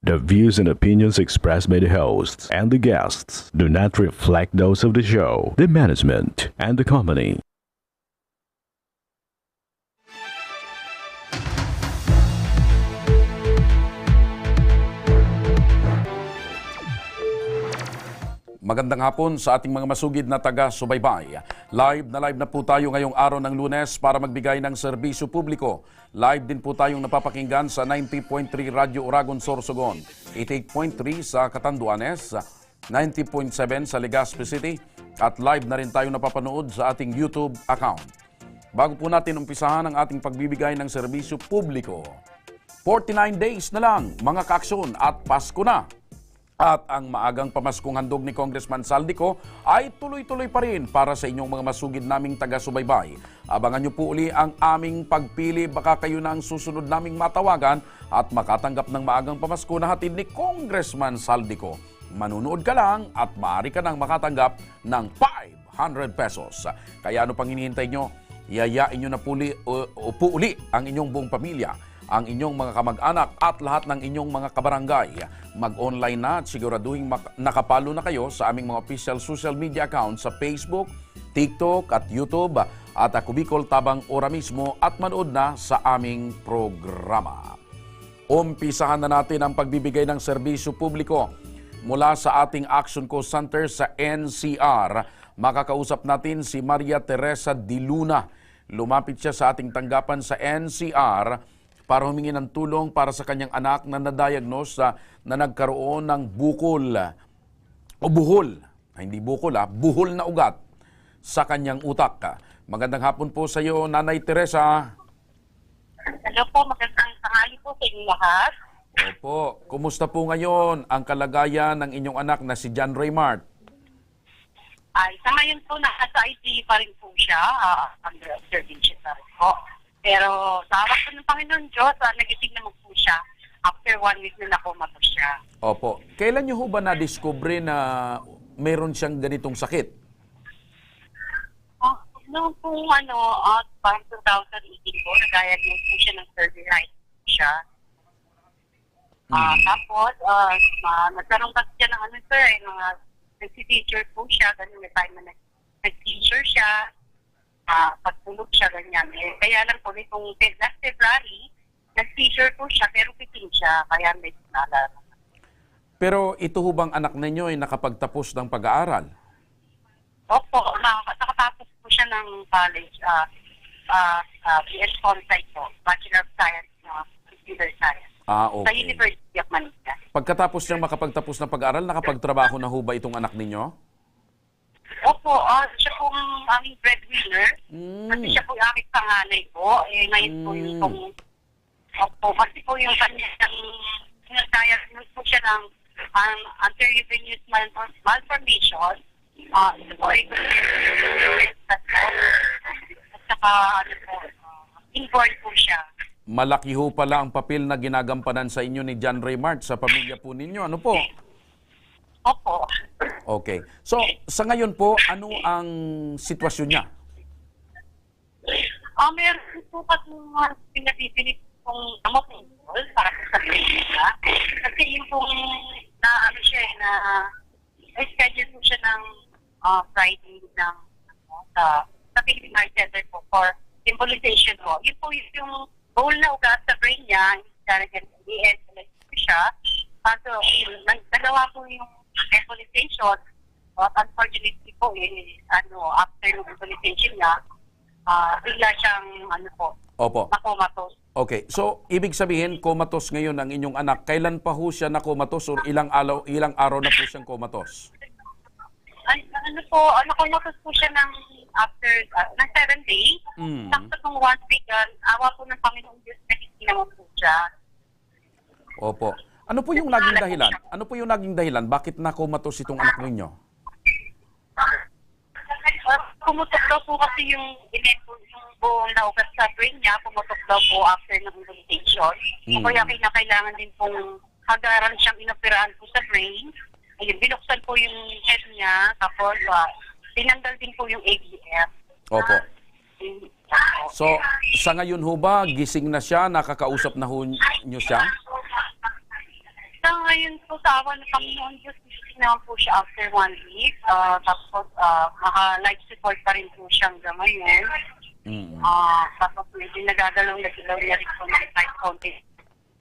The views and opinions expressed by the hosts and the guests do not reflect those of the show, the management, and the company. Magandang hapon sa ating mga masugid na taga-subaybay. Live na po tayo ngayong araw ng Lunes para magbigay ng serbisyo publiko. Live din po tayong napapakinggan sa 90.3 Radyo Oragon Sorsogon, 88.3 sa Catanduanes, 90.7 sa Legazpi City, at live na rin tayong napapanood sa ating YouTube account. Bago po natin umpisahan ang ating pagbibigay ng serbisyo publiko, 49 days na lang mga kaaksyon at Pasko na. At ang maagang pamaskong handog ni Congressman Saldico ay tuloy-tuloy pa rin para sa inyong mga masugid naming taga-subaybay. Abangan niyo po uli ang aming pagpili, baka kayo na ang susunod naming matawagan at makatanggap ng maagang pamasko na hatid ni Congressman Saldico. Manunood ka lang at maaari ka nang makatanggap ng 500 pesos. Kaya ano pang hinihintay nyo? Yayain nyo na po uli ang inyong buong pamilya, ang inyong mga kamag-anak at lahat ng inyong mga kabarangay. Mag-online na at siguraduhin nakapalo na kayo sa aming mga official social media accounts sa Facebook, TikTok at YouTube at ako Bicol Tabang ora mismo at manood na sa aming programa. Umpisahan na natin ang pagbibigay ng serbisyo publiko mula sa ating Action Call Center sa NCR. Makakausap natin si Maria Teresa Diluna. Lumapit siya sa ating tanggapan sa NCR para humingi ng tulong para sa kanyang anak na na-diagnose na nagkaroon ng bukol o buhol. Hindi bukol buhol na ugat sa kanyang utak. Magandang hapon po sa iyo, Nanay Teresa. Hello po, magandang tanghali po sa inyo lahat. Opo, kumusta po ngayon ang kalagayan ng inyong anak na si John Raymart? Ay, sa ngayon po, nasa ICU pa rin po siya, under observation pa rin po. Pero sa hawak po ng Panginoon Diyos, nagising naman po siya. After 1 week na nakoma po siya. Opo. Kailan niyo ho ba na-discover na mayroon siyang ganitong sakit? Noong po, parang 2018 po, na-diagnose po siya ng cervical siya. Tapos, nagkaroon kasi siya ng nag-seizure po siya, ganun may time na nag-seizure siya. Pagtulog siya, ganyan. Kaya lang po, nitong last February, nag-seizure po siya, pero pitin siya, kaya may sinala. Pero ito ho bang anak ninyo ay nakapagtapos ng pag-aaral? Opo, nakatapos po siya ng college, BS Consite po, Bachelor of Science, Computer Science. Okay. Sa University of Manila. Pagkatapos niyang makapagtapos ng pag-aaral, nakapagtrabaho na ho ba itong anak ninyo? Opo, siya po ang aming breadwinner. Kasi siya po yung aming panganay po. Ngayon po yung kasi po yung kanyang diagnose po siya ng anterior venous malformation. Ito po ay at saka inborn po siya. Malaki ho pala ang papel na ginagampanan sa inyo ni John Raymart sa pamilya po ninyo. Ano po? Opo. Okay. So, sa ngayon po, ano ang sitwasyon niya? Meron po kasi pinapipilit kong gamot para sa niya. Kasi yung pong schedule po siya ng Friday ng sa Philippine Heart Center po for embolization po. Yun po yung whole na ugat sa brain niya, siya. So, nagawa po yung embolization. But unfortunately po, after ng embolization niya, bigla siyang, Opo. nakomatos. Okay. So, ibig sabihin, comatose ngayon ang inyong anak. Kailan pa ho siya nakomatos or ilang araw na po siyang comatose? Nakomatos po siya ng after, ng 7 days. Sakto ng 1 week, awa po ng Panginoong Diyos na hindi naman po siya. Opo. Ano po yung naging dahilan? Ano po yung naging dahilan? Bakit nakomatos itong anak ninyo? Pumutok daw po kasi yung buong naugat sa brain niya, pumutok daw po after ng embolization. Kaya kailangan din pong hagaran siyang inoperahan po sa brain. Ayun, binuksan po yung head niya, tapos tinanggal din po yung ABF. Opo. So, sa ngayon ho ba, gising na siya, nakakausap na ho niyo siya? Sa asawa ng Panginoon Diyos, visiting naman po siya after 1 week. Tapos, naka-life support pa rin po siya hanggang ngayon. Tapos, medyo nagagalaw na niya rin po ng side content.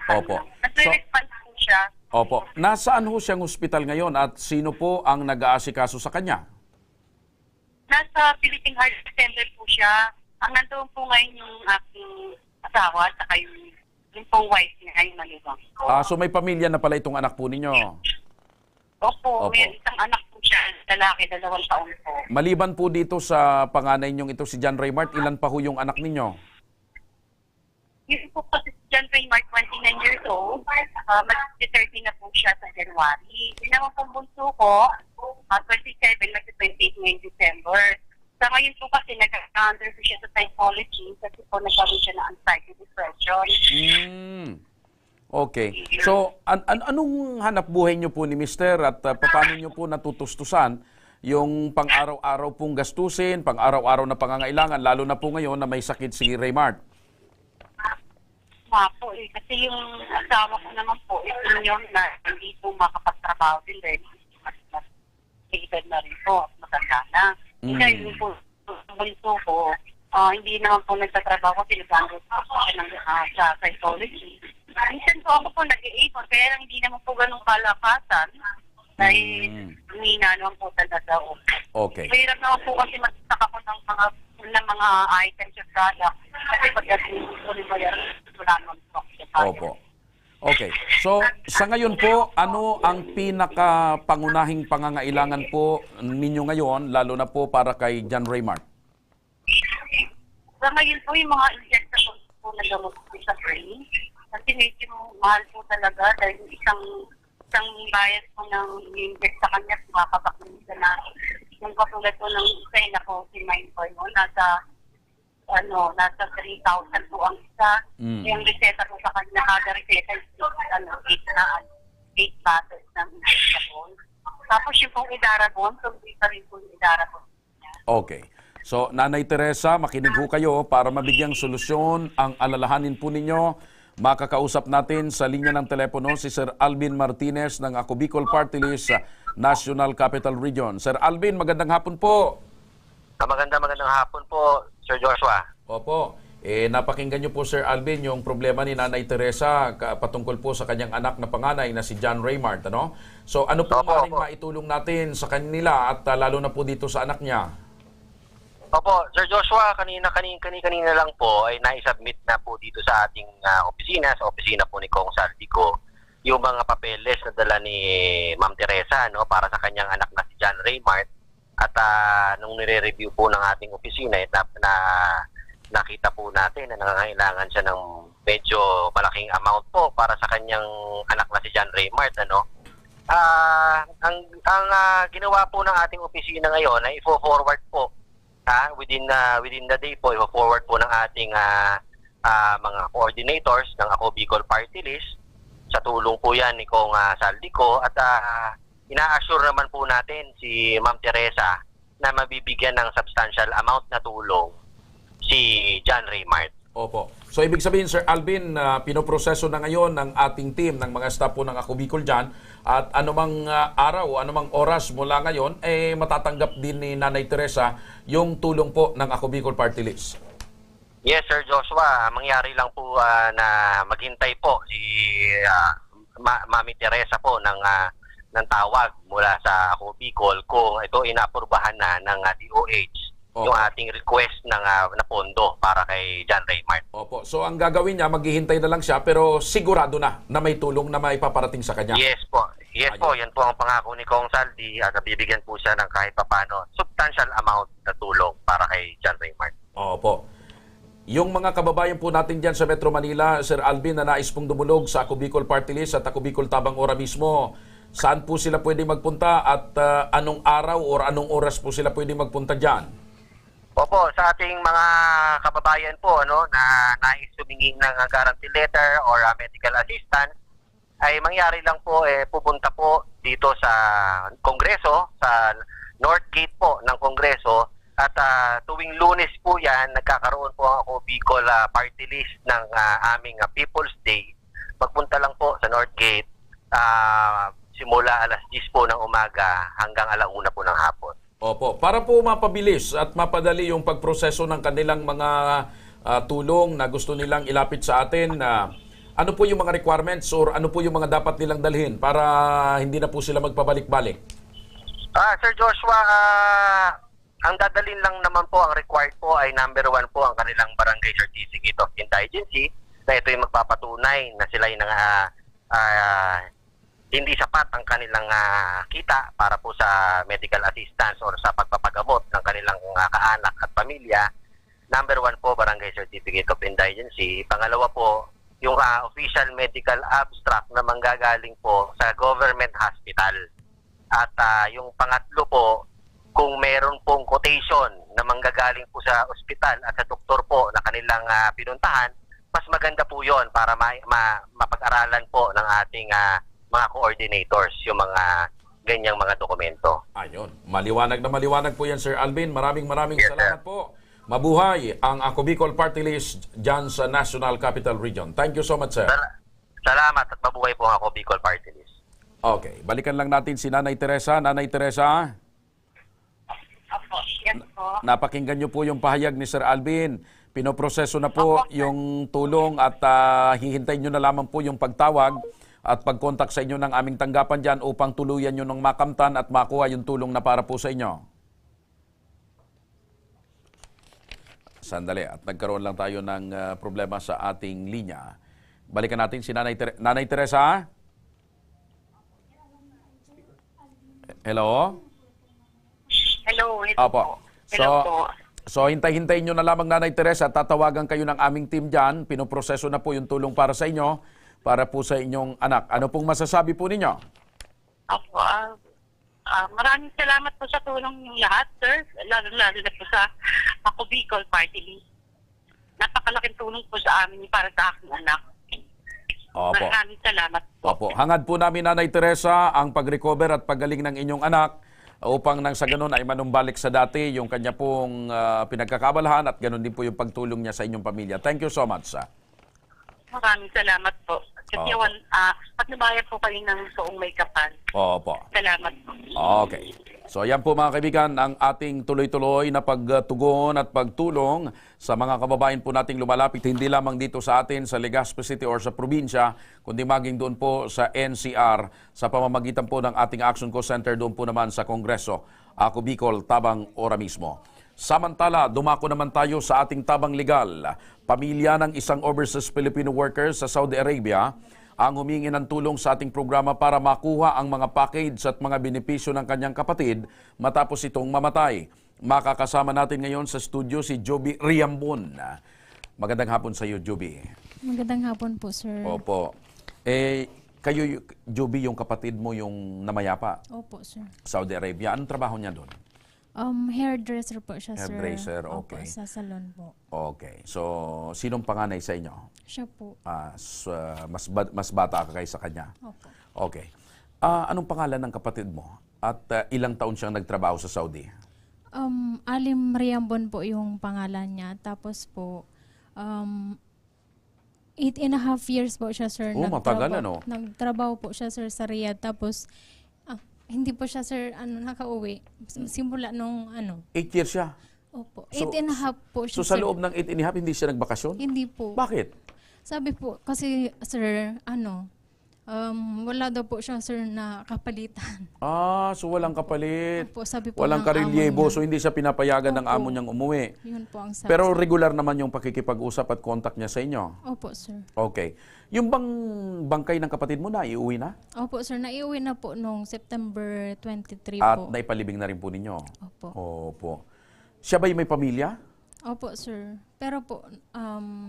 Opo. Nag-response po siya. Opo. Nasaan ho siyang ospital ngayon at sino po ang nag-aasikaso sa kanya? Nasa Philippine Heart Center po siya. Ang nandoon po ngayon yung aking asawa at saka yung pong wife niya, yung malibang. So may pamilya na pala itong anak po ninyo. Opo. May isang anak po siya, lalaki, 2 taon po. Maliban po dito sa panganay ninyong ito si John Raymart, ilan pa ho yung anak ninyo? Yun po kasi si John Raymart, 29 years old. Mag-30 na po siya sa January. Yun naman pong bunso ko, 27, mag-28 ngayong December. Sa ngayon po kasi nag-under po siya sa psychology kasi po nagkaroon siya ng anxiety depression. Okay. So, anong hanap buhay niyo po ni Mister at paano niyo po natutustusan yung pang-araw-araw pong gastusin, pang-araw-araw na pangangailangan, lalo na po ngayon na may sakit si Raymart? Po kasi yung asawa ko naman po, senior na hindi po makapagtrabaho din dahil mas na rin po, matanda na. Ngayon po, bunso ko, hindi naman po nagtatrabaho, pinagandot po siya sa psychology. Minsan po ako po nag-i-ipon, kaya lang hindi naman po ganun kalakasan. Dahil humina naman po talaga ako. Okay. Mahirap naman po kasi magsasak ako ng mga items sa product. Kasi pagdating po ni Bayan, wala naman po. Opo. Okay. So, sa ngayon po, ano ang pinaka-pangunahing pangangailangan po ninyo ngayon, lalo na po para kay John Raymart? Sa ngayon po, yung mga injectables po na gamot po sa brain. Kasi medyo mahal po talaga dahil isang bias po ng i-inject sa kanya, makakabak na yung katulad po ng isa na po si Mindboy mo, nasa 3,000 po ang isa. Yung reseta po sa kanya, kada reseta is 8 bottles ng injectable. Tapos yung pong Idarabon, so isa rin po yung Idarabon. Okay. So, Nanay Teresa, makinig ho kayo para mabigyang solusyon ang alalahanin po ninyo. Makakausap natin sa linya ng telepono si Sir Alvin Martinez ng Ako Bicol Party List sa National Capital Region. Sir Alvin, magandang hapon po. Magandang hapon po, Sir Joshua. Opo. Napakinggan niyo po, Sir Alvin, yung problema ni Nanay Teresa patungkol po sa kanyang anak na panganay na si John Raymart. Ano? So ano po maaaring maitulong natin sa kanila at lalo na po dito sa anak niya? Opo, Sir Joshua, kanina lang po ay naisubmit na po dito sa ating opisina, sa opisina po ni Kong Saldico, yung mga papeles na dala ni Ma'am Teresa, no, para sa kanyang anak na si John Raymart. At nung nire-review po ng ating opisina, nakita po natin na nangangailangan siya ng medyo malaking amount po para sa kanyang anak na si John Raymart. Ano? Ang ginawa po ng ating opisina ngayon ay i-forward po within the day po, i-forward po ng ating mga coordinators ng Ako Bicol Party List. Sa tulong po yan ni Kong Saldico at ina-assure naman po natin si Ma'am Teresa na mabibigyan ng substantial amount na tulong si John Raymart. Opo. So ibig sabihin, Sir Alvin, pinoproseso na ngayon ng ating team, ng mga staff po ng Ako Bicol dyan, at anumang araw, anumang oras mula ngayon, matatanggap din ni Nanay Teresa yung tulong po ng Ako Bicol Party List. Yes, Sir Joshua. Mangyari lang po na maghintay po si Mami Teresa po ng tawag mula sa Ako Bicol kung ito inapurbahan na ng DOH. Yung ating request na pondo para kay John Raymart. Opo. So ang gagawin niya, maghihintay na lang siya pero sigurado na may tulong na maipaparating sa kanya. Yes po. Yes po. Yan po ang pangako ni Kong Saldi at bibigyan po siya ng kahit papano substantial amount na tulong para kay John Raymart. Opo. Yung mga kababayan po natin dyan sa Metro Manila, Sir Alvin, na nais pong dumulog sa Ako Bicol Party List at Ako Bicol Tabang Ora mismo, saan po sila pwede magpunta at anong araw o anong oras po sila pwede magpunta dyan? Opo, sa ating mga kababayan po na nais humingi ng guarantee letter or medical assistance, ay mangyari lang po pupunta po dito sa Kongreso, sa North Gate po ng Kongreso, at tuwing Lunes po yan, nagkakaroon po ang Ako Bicol Party List ng aming People's Day. Magpunta lang po sa North Gate, simula alas 10 po ng umaga hanggang 1:00 po ng hapon. Opo. Para po mapabilis at mapadali yung pagproseso ng kanilang mga tulong na gusto nilang ilapit sa atin, ano po yung mga requirements or ano po yung mga dapat nilang dalhin para hindi na po sila magpabalik-balik? Sir Joshua, ang dadalhin lang naman po, ang required po ay number 1 po ang kanilang Barangay Certificate of Indigency, na ito yung magpapatunay na sila yung hindi sapat ang kanilang kita para po sa medical assistance or sa pagpapagamot ng kanilang kaanak at pamilya. Number 1 po, Barangay Certificate of Indigency. Pangalawa po, yung official medical abstract na manggagaling po sa government hospital. At yung pangatlo po, kung meron pong quotation na manggagaling po sa ospital at sa doktor po na kanilang pinuntahan, mas maganda po yon para mapag-aralan po ng ating mga coordinators yung mga ganyang mga dokumento. Ayun. Maliwanag na maliwanag po yan, Sir Alvin. Maraming Yes, salamat po. Mabuhay ang Ako Bicol Party List dyan sa National Capital Region. Thank you so much, sir. Salamat at mabuhay po ang Ako Bicol Party List. Okay. Balikan lang natin si Nanay Teresa. Nanay Teresa, Opo, yan po. napakinggan niyo po yung pahayag ni Sir Alvin. Pinoproseso na po yung tulong at hihintayin niyo na lamang po yung pagtawag at pag-contact sa inyo ng aming tanggapan dyan upang tuluyan nyo ng makamtan at makuha yung tulong na para po sa inyo. Sandali, at nagkaroon lang tayo ng problema sa ating linya. Balikan natin si Nanay Teresa. Hello? Hello. Opo. Hello po. So hintay-hintayin nyo na lamang, Nanay Teresa, tatawagan kayo ng aming team dyan. Pinoproseso na po yung tulong para sa inyo, para po sa inyong anak. Ano pong masasabi po ninyo? Opo, maraming salamat po sa tulong ng lahat, sir. Lalo-lalo na po sa Ako Bicol Party List. Napakalaking tulong po sa amin para sa aking anak. Opo. Maraming salamat po. Opo. Hangad po namin, Nanay Teresa, ang pag-recover at pagaling ng inyong anak upang nang sa ganun ay manumbalik sa dati yung kanya pong pinagkakabalahan at ganun din po yung pagtulong niya sa inyong pamilya. Thank you so much, sir. Maraming salamat po. Kasi pagnabayan po kayo ng suong may kapal. Opo. Salamat po. Okay. So yan po mga kaibigan, ang ating tuloy-tuloy na pagtugon at pagtulong sa mga kababayan po nating lumalapit, hindi lamang dito sa atin sa Legazpi City or sa probinsya, kundi maging doon po sa NCR sa pamamagitan po ng ating Action Call Center doon po naman sa Kongreso. Ako Bicol, Tabang, ora mismo. Samantala, dumako naman tayo sa ating tabang legal. Pamilya ng isang overseas Filipino worker sa Saudi Arabia ang humingi ng tulong sa ating programa para makuha ang mga package at mga benepisyo ng kanyang kapatid matapos itong mamatay. Makakasama natin ngayon sa studio si Joby Riambon. Magandang hapon sa iyo, Joby. Magandang hapon po, sir. Opo. Kayo, Joby, yung kapatid mo yung namayapa, Opo, sir. Saudi Arabia. Anong trabaho niya doon? Hairdresser po siya, sir. Hairdresser, okay. Opo, sa salon po. Okay. So, sinong panganay sa inyo? Siya po. Mas bata ka kaysa kanya? Opo. Okay. Anong pangalan ng kapatid mo? At ilang taon siyang nagtrabaho sa Saudi? Alim Riambon po yung pangalan niya. Tapos po, 8.5 years po siya, sir. Matagal, ano? Nagtrabaho po siya, sir, sa Riyadh. Tapos, hindi po siya, sir, nakauwi. Simula nung, 8 years siya. Opo. So- 8.5 po siya, So sa sir. loob ng 8.5, hindi siya nagbakasyon? Hindi po. Bakit? Sabi po, kasi, sir, wala daw po siya, sir, na kapalitan. So walang kapalit. Opo, sabi po Walang ng amo karelyebo, niya. so hindi siya pinapayagan ng Opo. amo niyang umuwi. Yun po ang sabi. Pero regular naman yung pakikipag-usap at contact niya sa inyo. Opo, sir. Okay. Yung bangkay ng kapatid mo na, iuwi na? Opo, sir. Naiuwi na po nung September 23 At po. naipalibing na rin po ninyo? Opo. Opo. Siya ba yung may pamilya? Opo, sir. Pero po,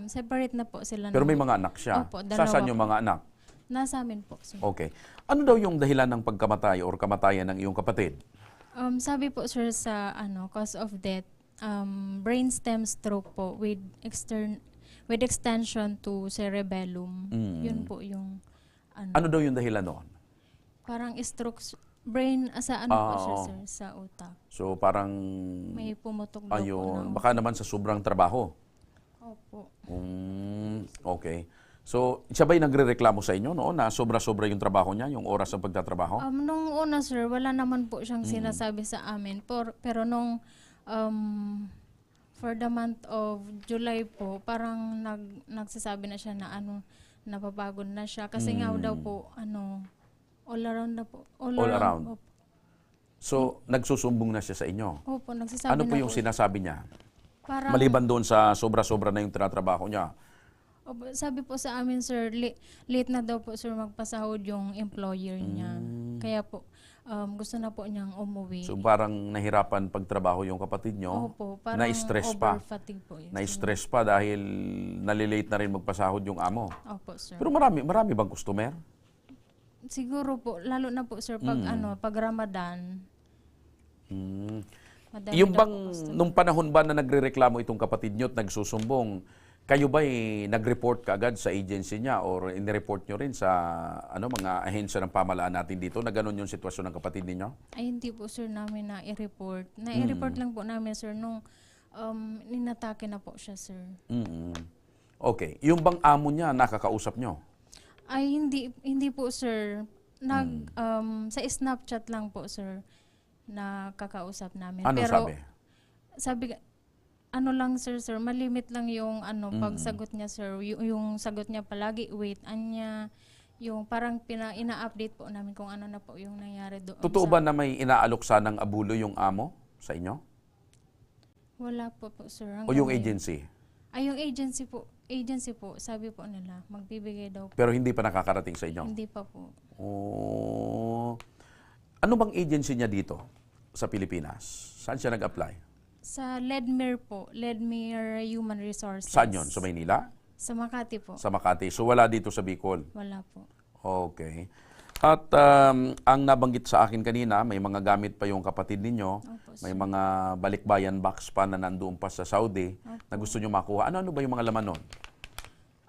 separate na po sila. Pero ng- may mga anak siya. Opo, dalawa Saan yung po. mga anak? Nasa amin po, sir. Okay. Ano daw yung dahilan ng pagkamatay or kamatayan ng iyong kapatid? Sabi po, sir, sa cause of death, brainstem stroke po with extension to cerebellum. Yun po yung Ano daw yung dahilan noon? parang stroke brain sa po siya, oo. sir, sa utak. So parang, May pumutok daw po ayun, na. baka naman sa sobrang trabaho. Opo. Okay. So, siya ba'y nagrereklamo sa inyo noon na sobra-sobra yung trabaho niya, yung oras ng pagtatrabaho? Nung una, sir, wala naman po siyang sinasabi sa amin. Pero nung for the month of July po, parang nagsasabi na siya na napapagod na siya. Kasi nga daw po, all around na po. All around. Opo. So, nagsusumbong na siya sa inyo. Opo, nagsasabi Ano po na yung po. sinasabi niya? Parang, Maliban doon sa sobra-sobra na yung tinatrabaho niya. opo, sabi po sa amin, sir, late na daw po, sir, magpasahod yung employer niya. Kaya po, gusto na po niyang umuwi. So, parang nahirapan pagtrabaho yung kapatid niyo. Opo, parang Na-stress pa. over-fatigue po. Yes, Na-stress pa dahil nalilate na rin magpasahod yung amo. Opo, sir. Pero marami bang customer? Siguro po, lalo na po, sir, pag pag Ramadan. Madami Yung daw bang, po customer. nung panahon ba na nagrereklamo itong kapatid niyo at nagsusumbong, kayo ba'y nag-report kaagad sa agency niya or in-report nyo rin sa mga ahensya ng pamahalaan natin dito na ganun yung sitwasyon ng kapatid ninyo? Ay, hindi po, sir, namin na-i-report. Na-i-report lang po namin, sir, nung ninatake na po siya, sir. Okay. Yung bang amo niya nakakausap nyo? Ay, hindi po, sir. Sa Snapchat lang po, sir, na kakausap namin. Anong Pero, sabi? lang, sir, malimit lang yung pagsagot niya, sir. Yung sagot niya palagi, wait, anya, yung parang ina-update po namin kung ano na po yung nangyari doon. Totoo ba na may inaalok sanang abulo yung amo sa inyo? Wala po, sir. O yung Hanggang agency? Ay, yung agency po, sabi po nila, magbibigay daw po. Pero hindi pa nakakarating sa inyo? Hindi pa po. Oh. Ano bang agency niya dito sa Pilipinas? Saan siya nag-apply? Sa Ledmere po, Ledmere Human Resources. Saan yun? Sa Maynila? Sa Makati po. Sa Makati. So wala dito sa Bicol? Wala po. Okay. At ang nabanggit sa akin kanina, may mga gamit pa yung kapatid ninyo. Opo, May mga balikbayan box pa na nandoon pa sa Saudi na gusto nyo makuha. Ano ba yung mga laman nun?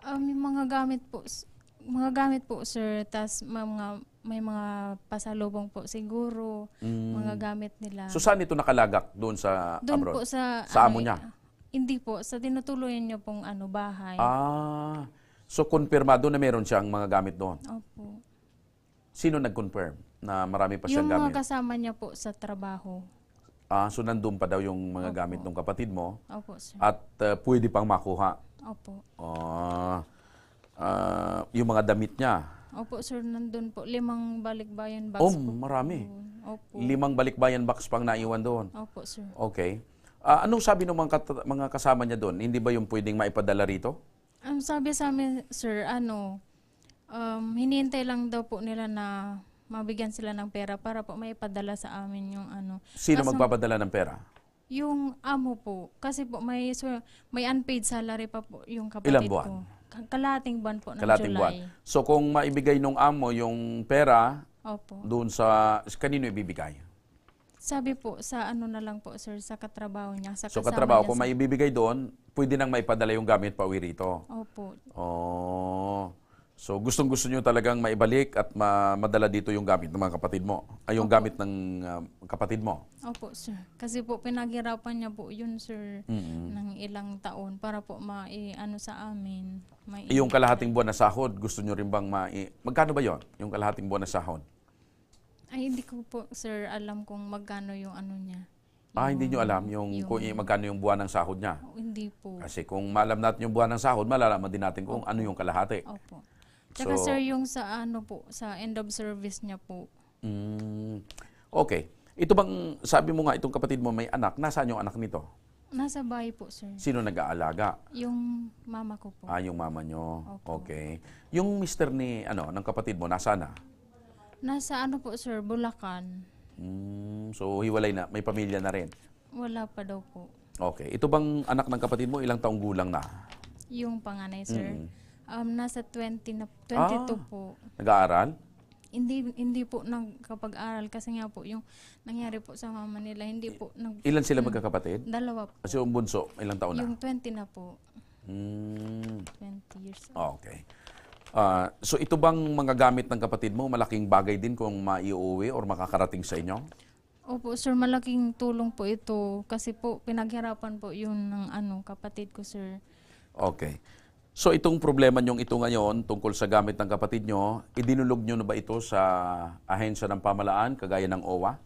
Yung mga gamit po, sir, tas may mga pasalubong po siguro, mga gamit nila. So saan ito nakalagak? Doon sa Doon abroad? po sa Sa amo niya? Hindi po, sa tinutuloyan niyo pong bahay. So konfirmado na meron siyang mga gamit doon. Opo. Sino nag-confirm na marami pa siyang Yung mga gamit? kasama niya po sa trabaho. So nandun pa daw yung mga gamit ng kapatid mo Opo, sir. at pwede pang makuha. Opo. Yung mga damit niya. Opo, sir, nandun po. 5 balikbayan box Oh, po. marami. Opo. 5 balikbayan box pang naiwan doon. Opo, sir. Okay. Anong sabi ng mga kasama niya doon? Hindi ba yung pwedeng maipadala rito? Ang sabi sa amin, sir, hinihintay lang daw po nila na mabigyan sila ng pera para po maipadala sa amin yung Sino Kaso, magpapadala ng pera? Yung amo po. Kasi po may unpaid salary pa po yung kapatid Ilang buwan? ko. Kalahating buwan po ng Kalating July. buwan. So kung maibigay nung amo yung pera Opo. doon sa kanino ibibigay? Sabi po, sa na lang po, sir, sa katrabaho niya. Sa So kasama katrabaho, niya kung sa- maibibigay doon, pwede nang maipadala yung gamit pa uwi rito. Opo. Oh. So gustong-gusto nyo talagang maibalik at madala dito yung gamit ng mga kapatid mo. Ay, yung gamit ng kapatid mo. Opo, sir. Kasi po, pinaghirapan niya po yun, sir, ng ilang taon para po sa amin. Yung kalahating buwan na sahod, gusto nyo rin bang magkano ba yon? Yung kalahating buwan na sahod? Ay, hindi ko po, sir, alam kung magkano yung niya. Hindi nyo alam kung magkano yung buwan ng sahod niya. Hindi po. Kasi kung malam natin yung buwan ng sahod, malalaman din natin kung ano yung kalahati. Opo. Tsaka, So- sir, yung sa sa end of service niya po. Okay. Ito bang, sabi mo nga, itong kapatid mo may anak, nasaan yung anak nito? Nasa bahay po, sir. Sino nag-aalaga? Yung mama ko po. Yung mama nyo. Opo. Okay. Yung mister ng kapatid mo, nasaan na? Nasa po, sir, Bulacan. So, hiwalay na. May pamilya na rin. Wala pa daw po. Okay. Ito bang anak ng kapatid mo, ilang taong gulang na? Yung panganay, sir. Nasa 22 po. Nag-aaral? Hindi po nagkapag-aral kasi nga po yung nangyari po sa mama nila, hindi po Ilan sila magkakapatid? dalawa po. Kasi yung bunso, ilang taon na? Yung 20 na po. 20 years old. Okay. So ito bang mga gamit ng kapatid mo, malaking bagay din kung maiuwi or makakarating sa inyo? Opo, sir, malaking tulong po ito kasi po pinaghirapan po yun ng kapatid ko, sir. Okay. So itong problema nyong ito ngayon tungkol sa gamit ng kapatid nyo, idinulog nyo na ba ito sa ahensya ng pamalaan kagaya ng OWA?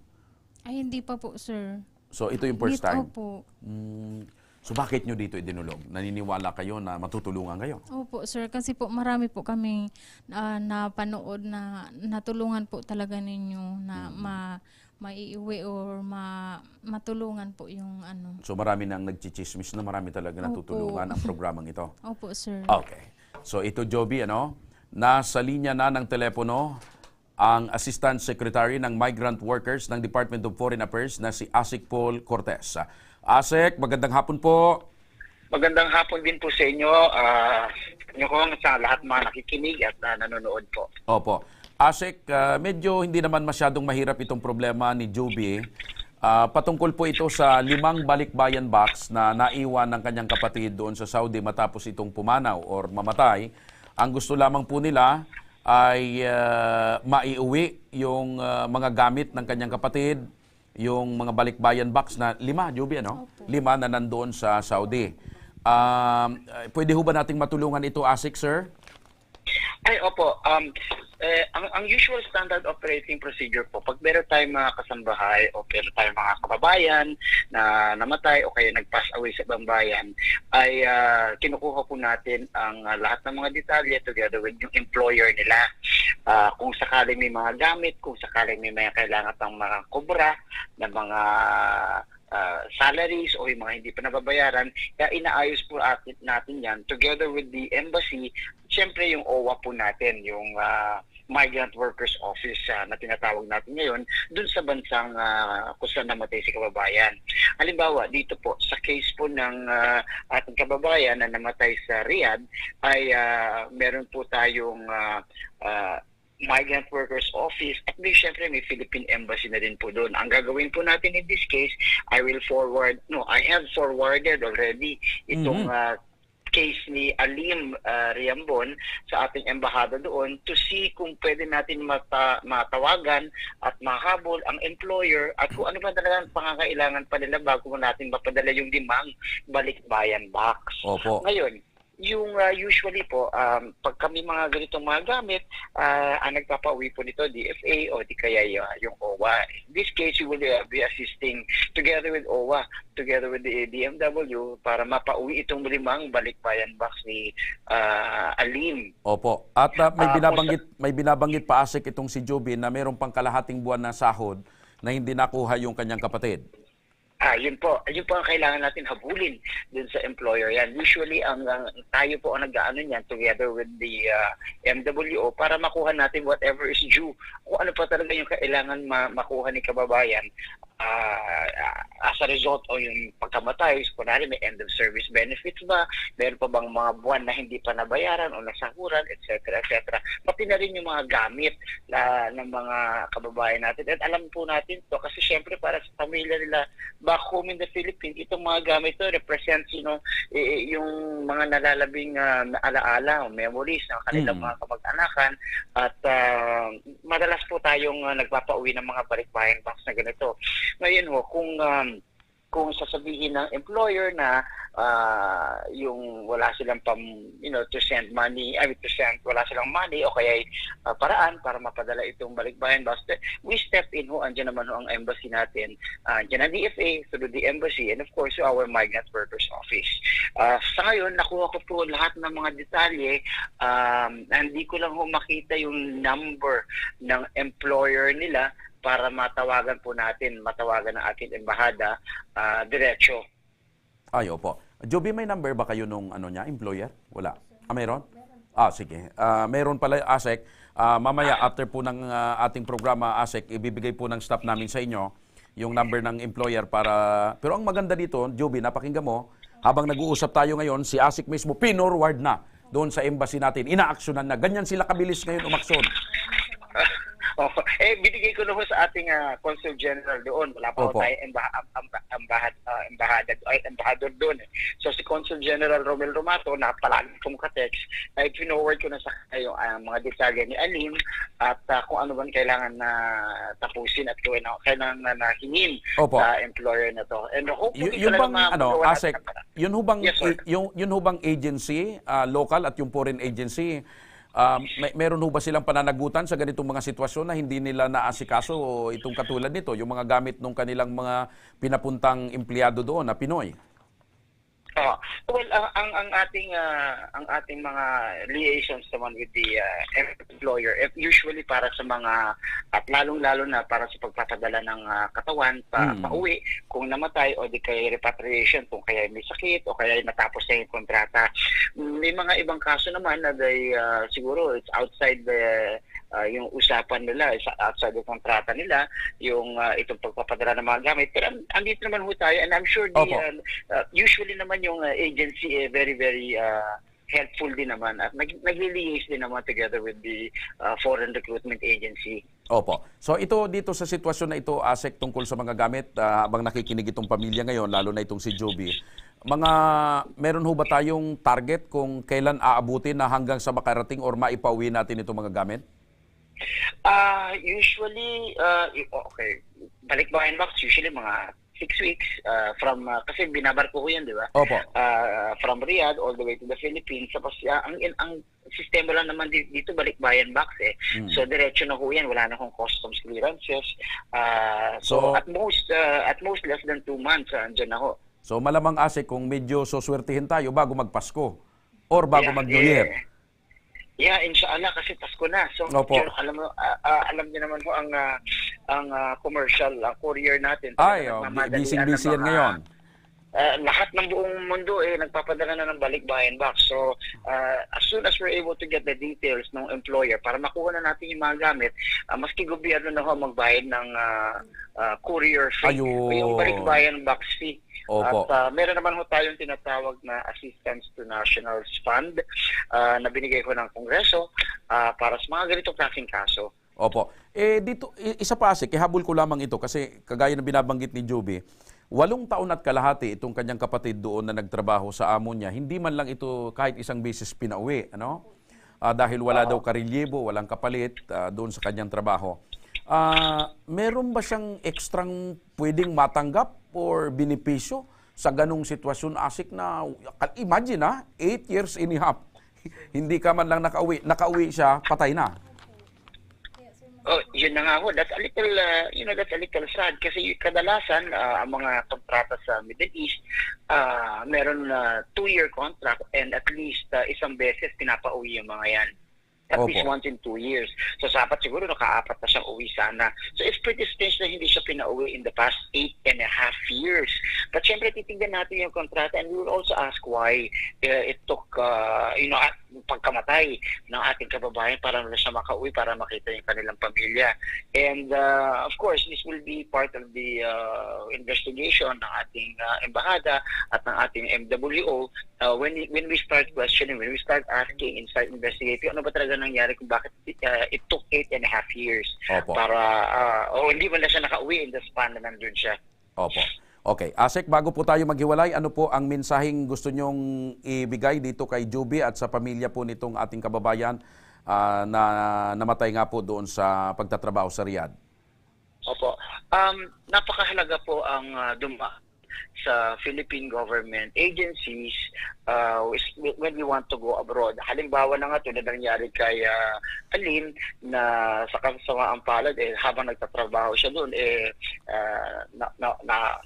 Ay, hindi pa po, sir. So ito yung first time? Opo. So bakit nyo dito idinulog? Naniniwala kayo na matutulungan kayo? Opo, sir. Kasi po marami po kami napanood na natulungan po talaga ninyo na maiiwi or matulungan po yung ano. So marami nang nagchichismis na marami talaga natutulungan ang programang ito. Opo, sir. Okay. So ito, Joby, nasa linya na ng telepono ang Assistant Secretary ng Migrant Workers ng Department of Foreign Affairs na si Asik Paul Cortez. Asik, magandang hapon po. Magandang hapon din po sa inyo, sa lahat mga nakikinig at nanonood po. Opo. Asik, medyo hindi naman masyadong mahirap itong problema ni Joby. Patungkol po ito sa 5 balikbayan box na naiwan ng kanyang kapatid doon sa Saudi matapos itong pumanaw or mamatay. Ang gusto lamang po nila ay maiuwi yung mga gamit ng kanyang kapatid, yung mga balikbayan box na 5, Joby, 5 na nandoon sa Saudi. Pwede ho ba nating matulungan ito, Asik, sir? Ay, opo. Ang usual standard operating procedure po, pag meron tayong mga kasambahay o meron tayong mga kababayan na namatay o kaya nag-pass away sa ibang bayan, ay kinukuha po natin ang lahat ng mga detalye together with yung employer nila. Kung sakaling may mga gamit, kung sakaling may mga kailangan pang mga kubra na mga salaries o yung mga hindi pa nababayaran, kaya inaayos po natin yan together with the embassy. Siyempre yung OWA po natin, yung Migrant Workers Office na tinatawag natin ngayon, dun sa bansang kung saan namatay si kababayan. Halimbawa, dito po, sa case po ng ating kababayan na namatay sa Riyadh, ay meron po tayong Migrant Workers Office at syempre may Philippine Embassy na din po doon. Ang gagawin po natin in this case, I have forwarded already itong case ni Alim Riambon sa ating embahada doon to see kung pwede natin matawagan at mahabol ang employer at kung ano ba talaga ang pangangailangan pa nila bago natin mapadala yung 5 balikbayan box. Opo. Ngayon, yung usually po, pag kami mga ganitong mga gamit, ang nagpapauwi po nito, DFA o di kaya yung OWA. In this case, we will be assisting together with OWA, together with the DMW para mapauwi itong 5 balikbayan box ni Alim. Opo. At may binabanggit pa, Asik, itong si Joby na mayroong pang kalahating buwan na sahod na hindi nakuha yung kanyang kapatid. Yun po ang kailangan natin habulin dun sa employer yan. Usually, tayo po ang nag-aano niyan together with the MWO para makuha natin whatever is due. Kung ano pa talaga yung kailangan makuha ni kababayan as a result o yung pagkamatay. Kunwari, may end of service benefits ba? Meron pa bang mga buwan na hindi pa nabayaran o nasahuran, etc. etc. Pati na rin yung mga gamit ng mga kababayan natin. At alam po natin to kasi syempre para sa pamilya nila back home in the Philippines, itong mga gamit to represents yung mga nalalabing alaala o memories ng kanilang mga kamag-anakan at madalas po tayong nagpapauwi ng mga balikbayan box na ganito. Ngayon kung sasabihin ng employer na yung wala silang to send money, wala silang money o kaya paraan para mapadala itong balikbayan box, we step in andyan naman ang embassy natin, andyan ang DFA through the embassy and of course our Migrant Workers Office. Sa ngayon, nakuha ko po lahat ng mga detalye, hindi ko lang makita yung number ng employer nila para matawagan ng ating embahada diretso. Ay, opo. Joby, may number ba kayo nung employer? Wala. Mayroon? Sige. Mayroon pala, Asik. Mamaya, after po ng ating programa, Asik, ibibigay po ng staff namin sa inyo yung number ng employer para... Pero ang maganda dito, Joby, napakinggan mo, habang nag-uusap tayo ngayon, si Asik mismo, pinorward na doon sa embassy natin. Inaaksyonan na. Ganyan sila kabilis ngayon umaksyon. Oh, binigay ko na ho sa ating Consul General doon. Wala pa ho Opo. tayong embahador doon. So si Consul General Romel Romato, na palagi kong ka-text, ay pinoward ko na sa kanya yung mga detalye ni Alim at kung ano man kailangan na tapusin at kailangan na hingin Opo. sa employer na to. And hopefully Yung bang magawa natin ASEC, ang paraan. yun hubang Yes, sir. yun hubang agency, local at yung foreign agency, meron ho ba silang pananagutan sa ganitong mga sitwasyon na hindi nila naasikaso o itong katulad nito, yung mga gamit ng kanilang mga pinapuntang empleyado doon na Pinoy? Well, ang ating mga liaisons naman with the employer, usually para sa mga, at lalong-lalo na para sa pagpapadala ng katawan pauwi kung namatay o di kay repatriation kung kaya may sakit o kaya natapos na yung kontrata. May mga ibang kaso naman na siguro it's outside yung usapan nila, outside the kontrata nila, yung itong pagpapadala ng mga gamit. Pero andito naman ho tayo, and I'm sure usually naman yung agency very, very helpful din naman at nag-liaise din naman together with the foreign recruitment agency. Opo. So ito dito sa sitwasyon na ito, ASEC, tungkol sa mga gamit, habang nakikinig itong pamilya ngayon, lalo na itong si Joby, meron ho ba tayong target kung kailan aabutin na hanggang sa makarating or maipauwi natin itong mga gamit? Usually, okay, balik-bayan box, usually mga 6 weeks from, kasi binabarko ko yan, di ba? Opo. From Riyadh all the way to the Philippines. Tapos ang sistema lang naman dito, balik-bayan box eh. So diretso na ho yan, wala na akong customs clearances. So at most less than 2 months, andyan na ho. So malamang, ASEC, kung medyo suswertihin tayo bago magpasko or bago mag-New Year. Yeah, inshallah, kasi Pasko na. So, Opo. alam niyo naman po ang commercial courier natin. Busy-busy yan ngayon. Lahat ng buong mundo nagpapadala na ng balikbayan box. So, as soon as we're able to get the details ng employer para makuha na natin yung mga gamit, maski gobyerno na ho magbayad ng courier fee. Ayun. Yung balikbayan box fee. Opo. At meron naman ho tayong tinatawag na Assistance to Nationals Fund na binigay ko ng Kongreso para sa mga ganitong klaseng kaso. Opo. Dito, isa pa, ASEC, ihabol ko lamang ito kasi kagaya ng binabanggit ni Joby, 8 taon at kalahati itong kanyang kapatid doon na nagtrabaho sa amo niya. Hindi man lang ito kahit isang beses pinauwi, ano? Dahil wala daw karelyebo, walang kapalit doon sa kanyang trabaho. Meron ba siyang ekstrang pwedeng matanggap or benepisyo sa ganung sitwasyon, ASEC, na imagine 8 years and a half, hindi ka man lang nakauwi siya, patay na. Oh, yun na nga ho. That's a little, that's a little sad kasi kadalasan ang mga kontrata sa Middle East, meron 2-year contract and at least isang beses pinapauwi yung mga yan. At least once in 2 years. So dapat siguro naka-4 na siyang uwi sana. So it's pretty strange na hindi siya pinauwi in the past 8.5 years. But syempre titignan natin yung kontrata and we will also ask why it took, pagkamatay ng ating kababayan para na siya makauwi para makita yung kanilang pamilya. And of course, this will be part of the investigation ng ating embahada at ng ating MWO when we start questioning, when we start asking and start investigating, ano ba talaga nangyari kung bakit it took 8.5 years. Opo. Para hindi man na siya nakauwi in the span na nandun siya. Opo. Okay. ASEC, bago po tayo maghiwalay, ano po ang mensaheng gusto nyong ibigay dito kay Joby at sa pamilya po nitong ating kababayan na namatay nga po doon sa pagtatrabaho sa Riyadh? Opo. Napakahalaga po ang sa Philippine government agencies when we want to go abroad. Halimbawa na nga tulad ng nangyari kay Alim na sa kasamaan palad habang nagtatrabaho siya doon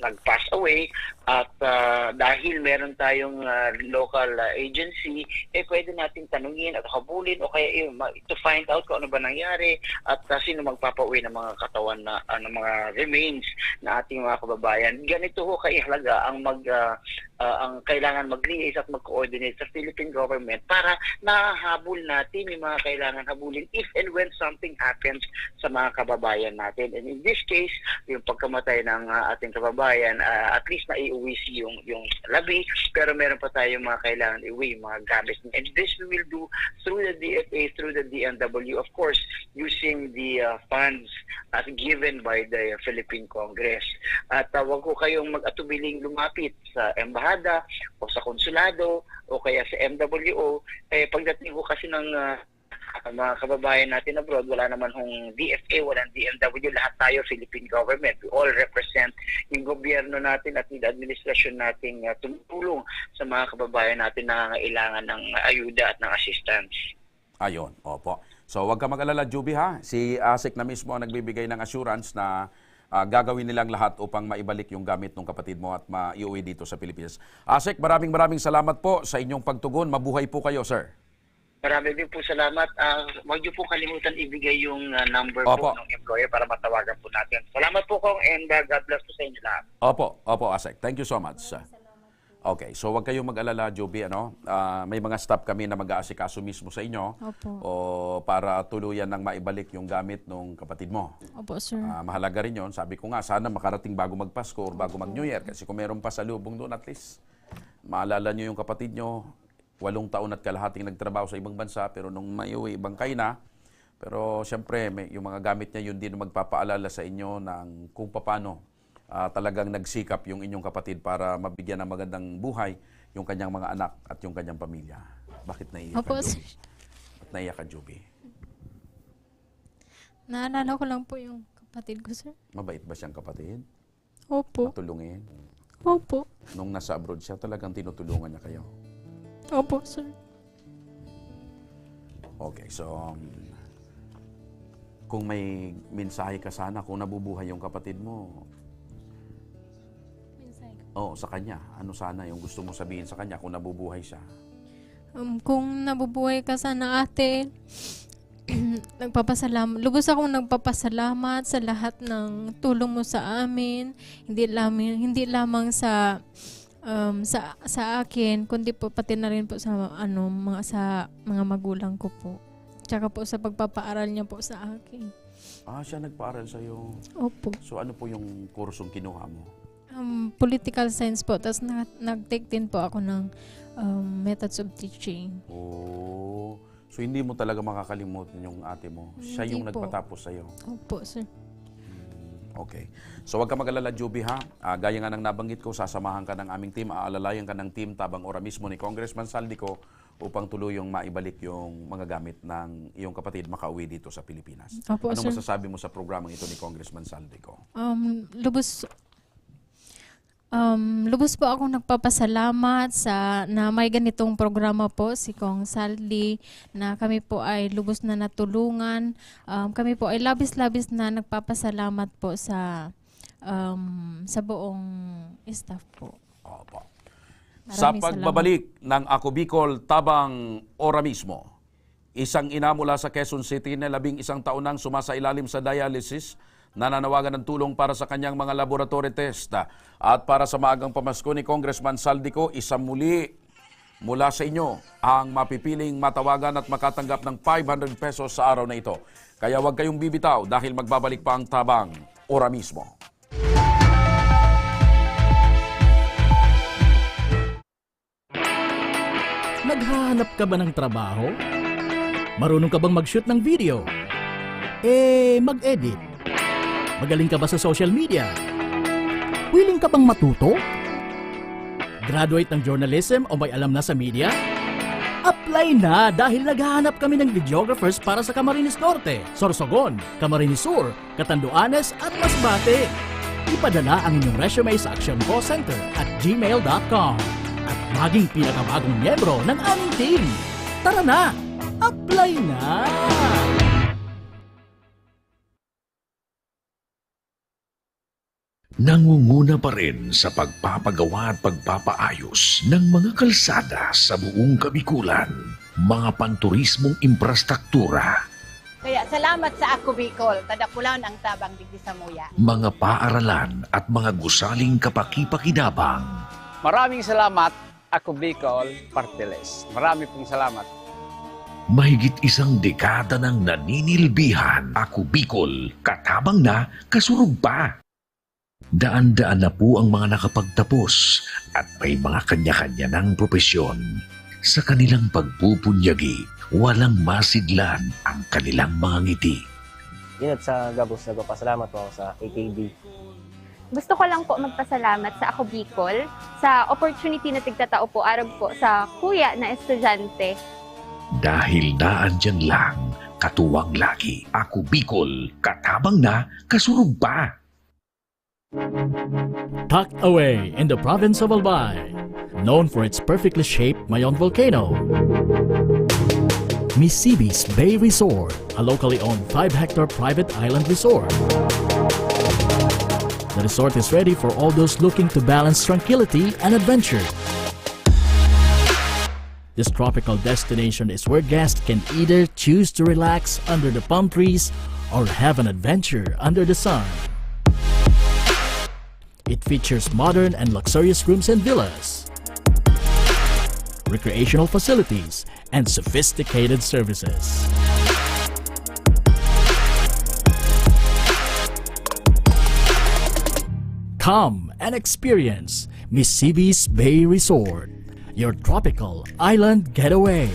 nag-pass away at dahil meron tayong local agency pwede nating tanungin at habulin o kaya to find out kung ano ba nangyari at sino magpapauwi ng mga katawan na ng mga remains na ating mga kababayan. Ganito ho kaihalaga ang ang kailangan mag-liaise at mag-coordinate sa Philippine government para nahahabol natin yung mga kailangan habulin if and when something happens sa mga kababayan natin. And in this case, yung pagkamatay ng ating kababayan, at least naiuwi yung labi, pero meron pa tayong mga kailangan iuwi, mga gamit. And this we will do through the DFA, through the DMW, of course, using the funds as given by the Philippine Congress. At wag ko kayong mag-atubiling lumapit sa embahada o sa konsulado o kaya sa MWO. Pagdating ko kasi ng mga kababayan natin abroad, wala naman hong DFA, walang DMW, lahat tayo Philippine government. We all represent yung gobyerno natin at yung administrasyon nating tumutulong sa mga kababayan natin na nangangailangan ng ayuda at ng assistance. Ayon, opo. So huwag ka mag-alala, Juby, ha? Si ASEC na mismo ang nagbibigay ng assurance na gagawin nilang lahat upang maibalik yung gamit ng kapatid mo at maiuwi dito sa Pilipinas. ASEC, maraming salamat po sa inyong pagtugon. Mabuhay po kayo, sir. Marami din po salamat. Huwag niyo po kalimutan ibigay yung number Opo. po ng employer para matawagan po natin. Salamat po, Kong, and God bless po sa inyo lahat. Opo, ASEC. Thank you so much. Okay, so huwag kayong mag-alala, Joby, may mga staff kami na mag-aasikaso mismo sa inyo. Opo. O para tuluyan ng maibalik yung gamit ng kapatid mo. Opo, sir. Mahalaga rin yun. Sabi ko nga, sana makarating bago magpasko or bago mag-New Year. Kasi kung meron pa sa lubong doon, at least maalala nyo yung kapatid nyo, 8 taon at kalahating nagtrabaho sa ibang bansa, pero nung maiuwi, bangkay na. Pero siyempre, yung mga gamit niya, yun din magpapaalala sa inyo ng kung paano talagang nagsikap yung inyong kapatid para mabigyan ng magandang buhay yung kanyang mga anak at yung kanyang pamilya. Bakit naiyak Opo, ka, sir. Joby? Bakit naiyak ka, Joby? Naalala ko lang po yung kapatid ko, sir. Mabait ba siyang kapatid? Opo. Matulungin? Opo. Nung nasa abroad siya, talagang tinutulungan niya kayo? Opo, sir. Okay, so kung may mensahe ka sana, kung nabubuhay yung kapatid mo, sa kanya, ano sana yung gusto mo sabihin sa kanya kung nabubuhay siya? Kung nabubuhay ka sana, ate, lubos akong nagpapasalamat sa lahat ng tulong mo sa amin. Hindi lamang sa akin, kundi po pati na rin po sa sa mga magulang ko po. Tsaka po sa pagpapaaral niya po sa akin. Siya nagpaaral sa iyo. Opo. So ano po yung kursong kinuha mo? Political science po. Tapos nag-take din po ako ng methods of teaching. Oh. So hindi mo talaga makakalimutan yung ate mo. Siya Hindi yung po. nagpatapos sa iyo. Opo, sir. Okay. So wag ka mag-alala, Juby, ha? Gaya nga ng nabanggit ko, sasamahan ka ng aming team, aalalayan ka ng team tabang ora mismo ni Congressman Saldico upang tuluyang maibalik yung mga gamit ng iyong kapatid makauwi dito sa Pilipinas. Opo, Ano sir. masasabi mo sa programang ito ni Congressman Saldico? Lubos po akong nagpapasalamat na may ganitong programa po si Kong Saldi, na kami po ay lubos na natulungan. Kami po ay labis-labis na nagpapasalamat po sa buong staff po. Opo. Maraming Sa pagbabalik ng Ako Bicol tabang ora mismo, isang ina mula sa Quezon City na 11 taon nang sumasailalim sa dialysis, nananawagan ng tulong para sa kanyang mga laboratory test. At para sa maagang pamasko ni Congressman Saldico, isang muli mula sa inyo ang mapipiling matawagan at makatanggap ng 500 pesos sa araw na ito. Kaya huwag kayong bibitaw dahil magbabalik pa ang tabang ora mismo. Naghahanap ka ba ng trabaho? Marunong ka bang mag-shoot ng video? Mag-edit? Magaling ka ba sa social media? Willing ka bang matuto? Graduate ng journalism o may alam na sa media? Apply na dahil naghahanap kami ng videographers para sa Camarines Norte, Sorsogon, Camarines Sur, Catanduanes at Masbate. Ipadala ang inyong resume sa actioncallcenter@gmail.com at maging pinakabagong miyembro ng aming team. Tara na! Apply na! Nangunguna pa rin sa pagpapagawa at pagpapaayos ng mga kalsada sa buong Kabikulan, mga panturismong infrastruktura, Kaya salamat sa Ako Bicol, tadapulan ang tabang digdi sa muya. mga paaralan at mga gusaling kapakipakinabang, Maraming salamat, Ako Bicol Party List. Marami pong salamat. Mahigit isang dekada ng naninilbihan, Ako Bicol, katabang na, kasurug pa. Daan-daan na po ang mga nakapagtapos at may mga kanya-kanya ng propesyon. Sa kanilang pagpupunyagi, walang masidlan ang kanilang mga ngiti. Yun at sa Gabos, nagpapasalamat po ako sa AKB. Gusto ko lang po magpasalamat sa Ako Bicol sa opportunity na tigtatao po araw po sa kuya na estudyante. Dahil naandyan lang, katuwang lagi, Ako Bicol, katabang na, kasurug pa. Tucked away in the province of Albay, known for its perfectly shaped Mayon volcano, Misibis Bay Resort, a locally owned 5-hectare private island resort. The resort is ready for all those looking to balance tranquility and adventure. This tropical destination is where guests can either choose to relax under the palm trees or have an adventure under the sun. It features modern and luxurious rooms and villas, recreational facilities, and sophisticated services. Come and experience Misibis Bay Resort, your tropical island getaway.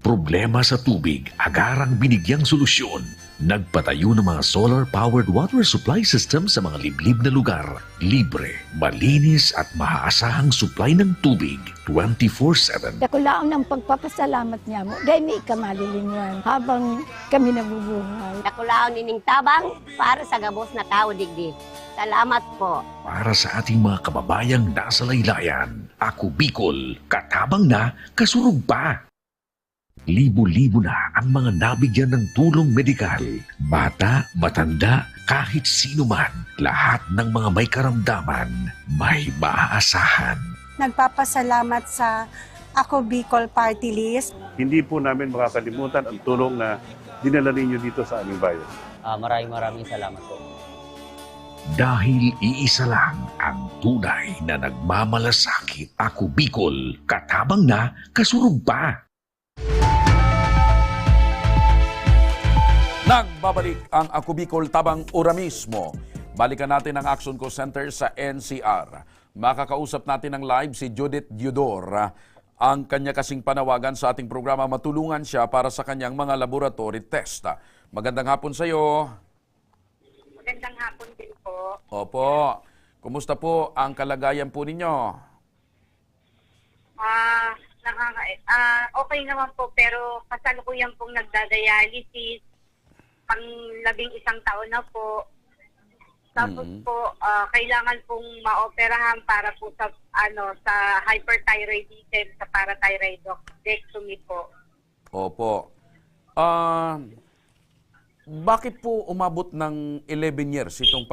Problema sa tubig, agarang binigyang solusyon. Nagpatayo ng mga solar-powered water supply system sa mga liblib na lugar. Libre, malinis at maaasahang supply ng tubig 24/7. Dakulaon ng pagpapasalamat niya mo dahil may kamalilinwan habang kami nabubuhay. Dakulaon nining tabang para sa gabos na tao digdi. Salamat po. Para sa ating mga kababayang nasa laylayan, Ako Bicol, katabang na, kasurug pa. Libo-libo na ang mga nabigyan ng tulong medikal. Bata, matanda, kahit sino man, lahat ng mga may karamdaman, may maaasahan. Nagpapasalamat sa Ako Bicol Party List. Hindi po namin makakalimutan ang tulong na dinala ninyo dito sa aming bayan. Maraming salamat po. Dahil iisa lang ang tunay na nagmamalasakit, Ako Bicol, katabang na, kasurug pa. Nagbabalik ang Ako Bicol Tabang Ora mismo. Balikan natin ang Action Call Center sa NCR. Makakausap natin ng live si Judith Diodor. Ang kanya kasing panawagan sa ating programa, matulungan siya para sa kanyang mga laboratory test. Magandang hapon sa iyo. Magandang hapon din po. Opo. Kumusta po ang kalagayan po ninyo? Okay naman po, pero kasalukuyan pong nagdadialysis. Pang 11 taon na po. Tapos po, kailangan pong maoperahan para po sa sa hyperthyroidism, sa parathyroidectomy po. Opo. Bakit po umabot ng 11 years itong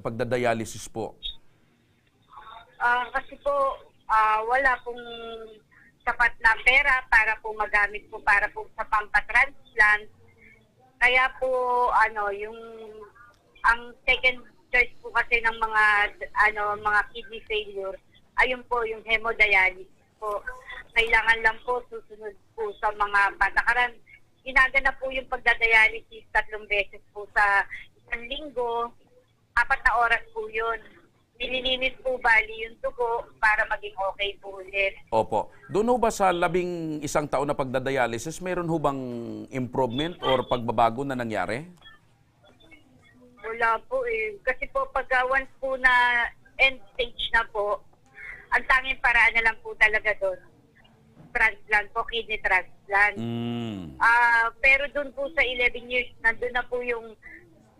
pagdadialysis po? Kasi po, wala pong sapat na pera para po magamit po para po sa pampatransplant. Kaya po ang second choice po kasi ng mga kidney failure ayun po yung hemodialysis po. Kailangan lang po susunod po sa mga patakaran. Ginagana po yung pagdadialysis 3 beses po sa isang linggo. 4 na oras po yun. Nililinis po bali yung dugo para maging okay po ulit. Opo. Doon ho ba sa 11 taon na pagdadialysis, meron ho bang improvement or pagbabago na nangyari? Wala po eh. Kasi po pag once po na end stage na po, ang tanging paraan na lang po talaga doon. Transplant po, kidney transplant. Pero doon po sa 11 years, nandun na po yung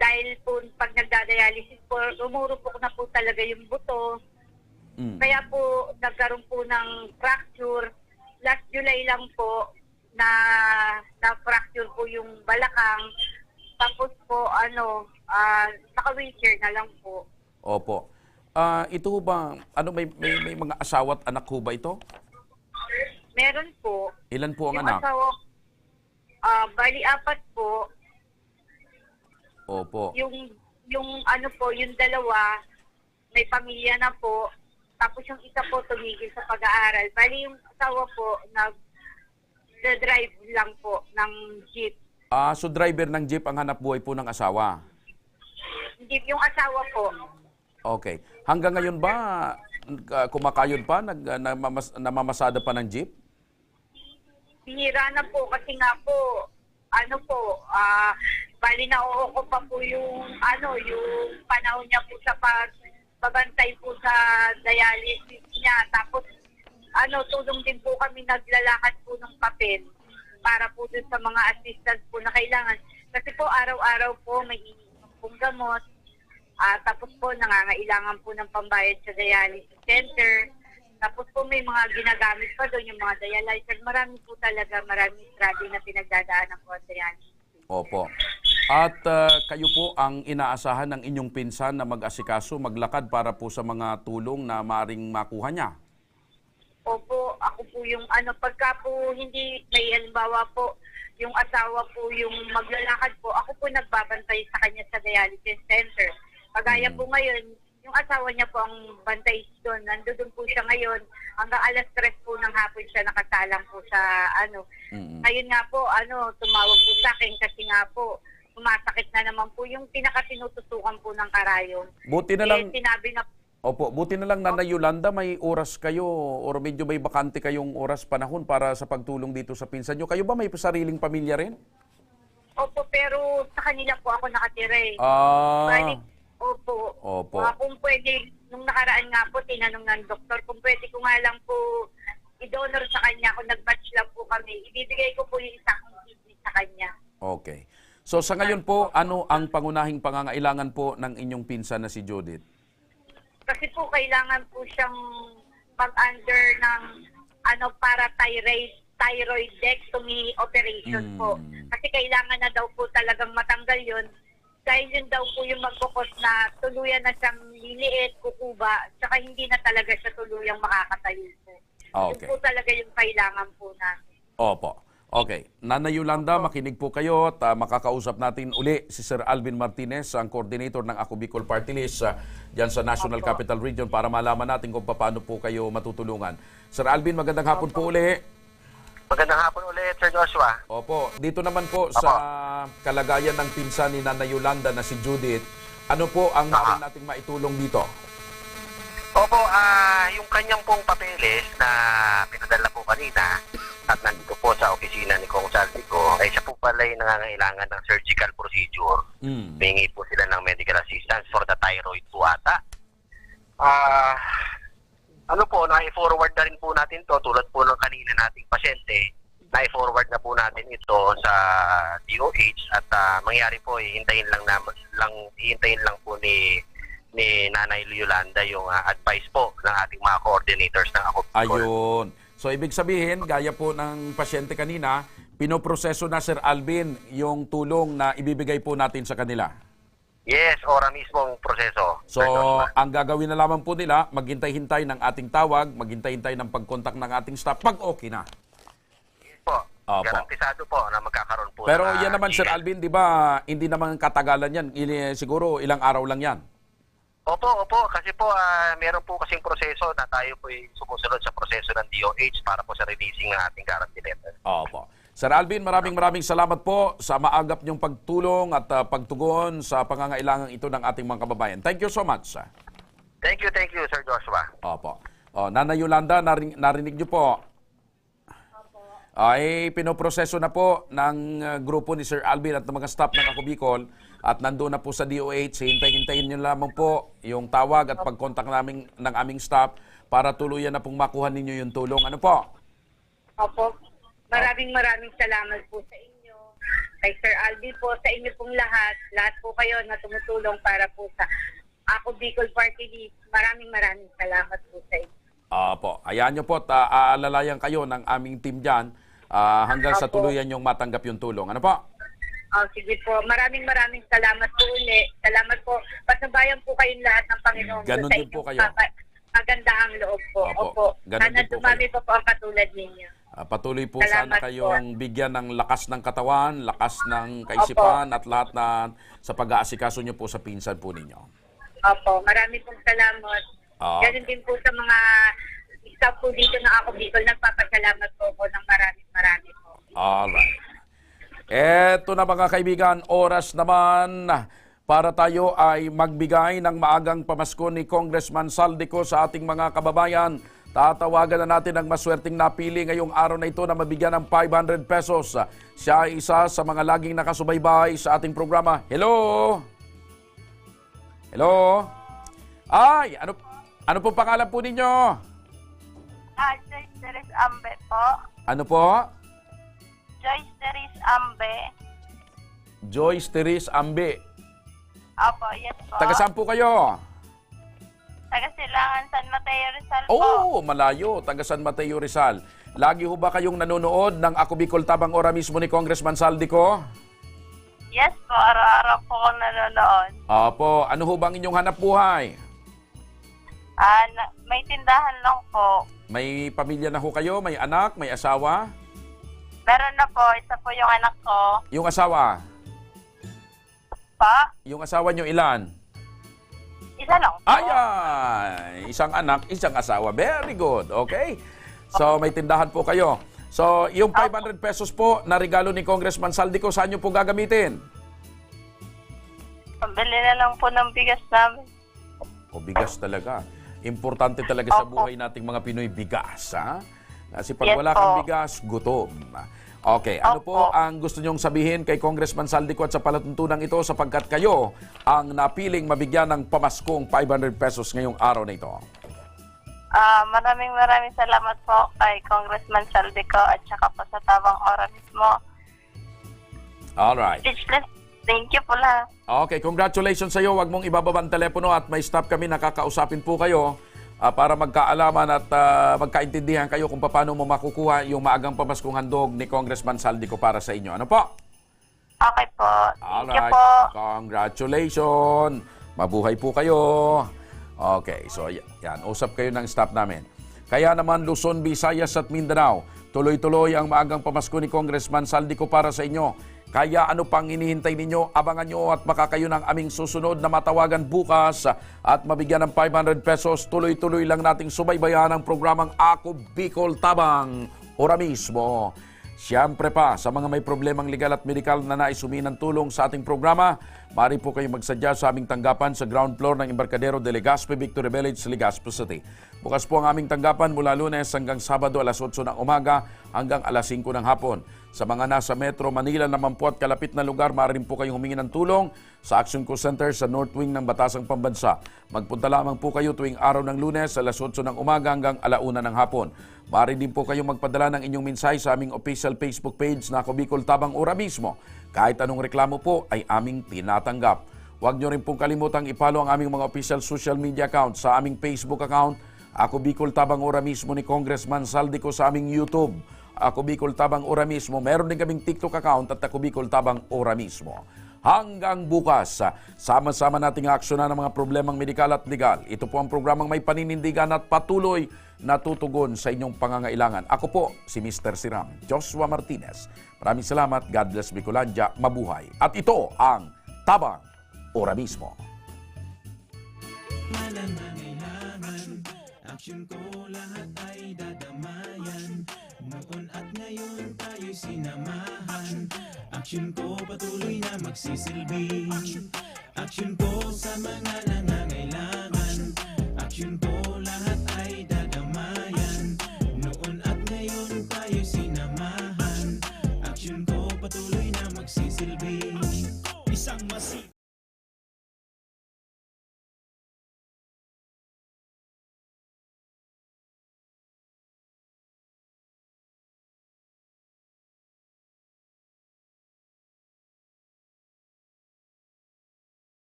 dahil po pag nagdadialysis po, umuro po na po talaga yung buto. Kaya po nagkaroon po ng fracture. Last July lang po na-fracture po yung balakang. Tapos po naka-wheelchair na lang po. Opo. Ito ba, may mga asawa at anak ho ba ito? Meron po. Ilan po ang yung anak? Asawa, bali 4 po. Opo. Yung ano po, yung dalawa, may pamilya na po. Tapos yung isa po tumigil sa pag-aaral. Bali yung asawa po, nag-drive lang po ng jeep. So driver ng jeep ang hanap buhay po ng asawa? Jeep yung asawa po. Okay. Hanggang ngayon ba, kumakayod pa? Namamasada pa ng jeep? Bihira na po kasi nga po, bali nauuko pa po yung panahon niya po sa pagbabantay po sa dialysis niya. Tapos tulong din po kami naglalakad po ng papel para po dun sa mga assistance po na kailangan. Kasi po araw-araw po may iniinom pong gamot. Tapos po nangangailangan po ng pambayad sa dialysis center. Tapos po may mga ginagamit pa doon yung mga dialyzer. Marami struggle na pinagdadaanan po ang dialysis. Opo. At kayo po ang inaasahan ng inyong pinsan na mag-asikaso, maglakad para po sa mga tulong na maring makuha niya? Opo, ako po yung pagka po hindi may halimbawa po, yung asawa po yung maglalakad po, ako po nagbabantay sa kanya sa dialysis center. Kagaya po ngayon, yung asawa niya po ang bantay doon. Nandoon po siya ngayon. Hanggang alas 3 po ng hapon siya nakasalang po sa Ngayon nga po, tumawag po sa akin kasi nga po, sumasakit na naman po yung pinakatinututukan po ng karayom. Buti na lang. Sinabi na Opo, buti na lang Nanay Yolanda, may oras kayo or medyo may bakante kayong oras panahon para sa pagtulong dito sa pinsan nyo. Kayo ba may sariling pamilya rin? Opo, pero sa kanila po ako nakatira eh. Balik, opo. Kung pwede, nung nakaraan nga po, tinanong ng doktor, kung pwede ko nga lang po i-donor sa kanya, kung nag-batch lang po kami, ibibigay ko po yung isang kidney sa kanya. Okay. So sa ngayon po, ano ang pangunahing pangangailangan po ng inyong pinsan na si Judith? Kasi po kailangan po siyang mag-under ng para thyroidectomy operation po. Kasi kailangan na daw po talagang matanggal yun. Dahil yun daw po yung magkukos na tuluyan na siyang liliit, kukuba, tsaka hindi na talaga siya tuluyang makakatayo po. Okay. Yun po talaga yung kailangan po natin. Opo. Okay. Nanay Yolanda, makinig po kayo at makakausap natin uli si Sir Alvin Martinez, ang coordinator ng Ako Bicol Party List dyan sa National Capital Region para malaman natin kung paano po kayo matutulungan. Sir Alvin, magandang hapon po uli. Magandang hapon ulit, Sir Joshua. Opo. Dito naman po sa kalagayan ng pinsan ni Nanay Yolanda na si Judith, ano po ang maaaring nating maitulong dito? Opo, yung kanyang pong papeles na pinadala po kanina at nandito po sa opisina ni Kong Saldico, ay siya po pala yung nangangailangan ng surgical procedure. Hingi po sila ng medical assistance for the thyroid po ata. Na-forward na rin po natin to tulad po ng kanina nating pasyente. Na-forward na po natin ito sa DOH at mangyari po, hihintayin lang po ni Nanay Yolanda yung advice po ng ating mga coordinators ng Ako Bicol. Ayun. So ibig sabihin, gaya po ng pasyente kanina, pinoproseso na Sir Alvin yung tulong na ibibigay po natin sa kanila. Yes, ora mismong proseso. So ang gagawin na lamang po nila, maghintay-hintay ng ating tawag, maghintay-hintay ng pagkontak ng ating staff pag okay na. Yes po. Garantisado po na magkakaroon po. Pero yan naman Sir Alvin, di ba, hindi naman katagalan yan. Siguro ilang araw lang yan. Opo. Kasi po, meron po kasing proseso na tayo po sumusunod sa proseso ng DOH para po sa releasing ng ating guarantee letter. Opo. Sir Alvin, maraming salamat po sa maagap niyong pagtulong at pagtugon sa pangangailangan ito ng ating mga kababayan. Thank you so much. Thank you, Sir Joshua. Opo. Nanay Yolanda, narinig niyo po. Ay pinoproseso na po ng grupo ni Sir Alvin at ng mga staff ng Ako Bicol at nandoon na po sa DOH. Hintayin niyo lamang po yung tawag at pagkontak namin ng aming staff para tuluyan na pong makuha ninyo yung tulong. Ano po? Opo. Maraming salamat po sa inyo. Kay Sir Alvin po, sa inyo pong lahat. Lahat po kayo na tumutulong para po sa Ako Bicol Party List. Maraming salamat po sa inyo. Opo. Ayan nyo po, aalalayan kayo ng aming team dyan hanggang sa tuluyan yung matanggap yung tulong. Ano po? Sige po. Maraming salamat po uli. Salamat po. Pasabayan po kayong lahat ng Panginoon. Ganun din po kayo. kagandahang loob po. Opo. Ganun Sana din po dumami pa po ang katulad ninyo. Patuloy po Salamat sana kayong bigyan ng lakas ng katawan, lakas ng kaisipan at lahat na sa pag-aasikaso nyo po sa pinsan po ninyo. Opo, marami pong salamat. Ganun din po sa mga staff po dito ng Ako Bicol. Nagpapasalamat po ako ng marami po. Alright. Eto na mga kaibigan, oras naman para tayo ay magbigay ng maagang pamasko ni Congressman Saldico sa ating mga kababayan. Tatawagan na natin ang maswerteng napili ngayong araw na ito na mabigyan ng 500 pesos. Siya ay isa sa mga laging nakasubaybay sa ating programa. Hello? Hello? Ay, ano po pangalan po ninyo? Joyce Teres Ambe po. Ano po? Joyce Teres Ambe. Joyce Teres Ambe. Opo, yes po. Taga saan po kayo? Taga Silangan, San Mateo, Rizal po. Oh, malayo. Taga San Mateo, Rizal. Lagi ho ba kayong nanonood ng Ako Bicol Tabang Ora mismo ni Congressman Saldico? Yes po, araw-araw po ako nanonood. Opo. Ano ho bang inyong hanap buhay? May tindahan lang po. May pamilya na ho kayo? May anak? May asawa? Meron na po, isa po yung anak ko. Yung asawa? Pa? Yung asawa nyo ilan? Isa lang po. Ay, isang anak, isang asawa. Very good. Okay? So, may tindahan po kayo. So, yung 500 pesos po na regalo ni Congressman Saldico, saan nyo po gagamitin? Pambili na lang po ng bigas namin. O, bigas talaga. Importante talaga sa buhay nating mga Pinoy, bigas. Ha? Kasi pag wala kang bigas, gutom. Okay, ano po ang gusto nyong sabihin kay Congressman Saldico at sa palatuntunan ito sapagkat kayo ang napiling mabigyan ng pamaskong 500 pesos ngayong araw na ito? Maraming salamat po kay Congressman Saldico at saka po sa Tabang Ora mismo. Alright. Speechless. Thank you po lahat. Okay, congratulations sa iyo. Huwag mong ibababa ang telepono at may staff kami nakakausapin po kayo para magkaalaman at magkaintindihan kayo kung paano mo makukuha yung maagang pamaskong handog ni Congressman Saldico para sa inyo. Ano po? Okay po. Thank you Alright. po. Congratulations. Mabuhay po kayo. Okay, so yan. Usap kayo ng staff namin. Kaya naman Luzon, Visayas at Mindanao, tuloy-tuloy ang maagang pamasko ni Congressman Saldico para sa inyo. Kaya ano pang hinihintay ninyo? Abangan nyo at baka kayo ng aming susunod na matawagan bukas at mabigyan ng 500 pesos. Tuloy-tuloy lang nating subaybayan ang programang Ako Bicol Tabang Ora mismo. Siyempre pa, sa mga may problemang legal at medikal na nais humingi ng tulong sa ating programa, maaari po kayong magsadya sa aming tanggapan sa ground floor ng Embarcadero de Legazpi, Victory Village, Legazpi City. Bukas po ang aming tanggapan mula Lunes hanggang Sabado alas 8 ng umaga hanggang alas 5 ng hapon. Sa mga nasa Metro Manila naman po at kalapit na lugar, maaari po kayong humingi ng tulong sa Action Co Center sa North Wing ng Batasang Pambansa. Magpunta lamang po kayo tuwing araw ng Lunes alas 8 ng umaga hanggang alauna ng hapon. Maaari din po kayong magpadala ng inyong mensahe sa aming official Facebook page na Ako Bicol Tabang Ora mismo. Kahit anong reklamo po ay aming tinatanggap. Huwag nyo rin pong kalimutang ipalo ang aming mga official social media account sa aming Facebook account, Ako Bicol Tabang Ora mismo ni Congressman Saldico, sa aming YouTube, Ako Bicol Tabang Ora mismo. Meron din kaming TikTok account at Ako Bicol Tabang Ora mismo. Hanggang bukas, sama-sama nating aksyonan ang mga problemang medikal at legal. Ito po ang programang may paninindigan at patuloy na tutugon sa inyong pangangailangan. Ako po, si Mr. Siram, Joshua Martinez. Maraming salamat. God bless Bicolandia. Mabuhay. At ito ang Tabang Ora mismo. Aksyon ko lahat ay dadamayan. Noon at ngayon tayo'y sinamahan. Aksyon ko patuloy na magsisilbi. Aksyon ko sa mga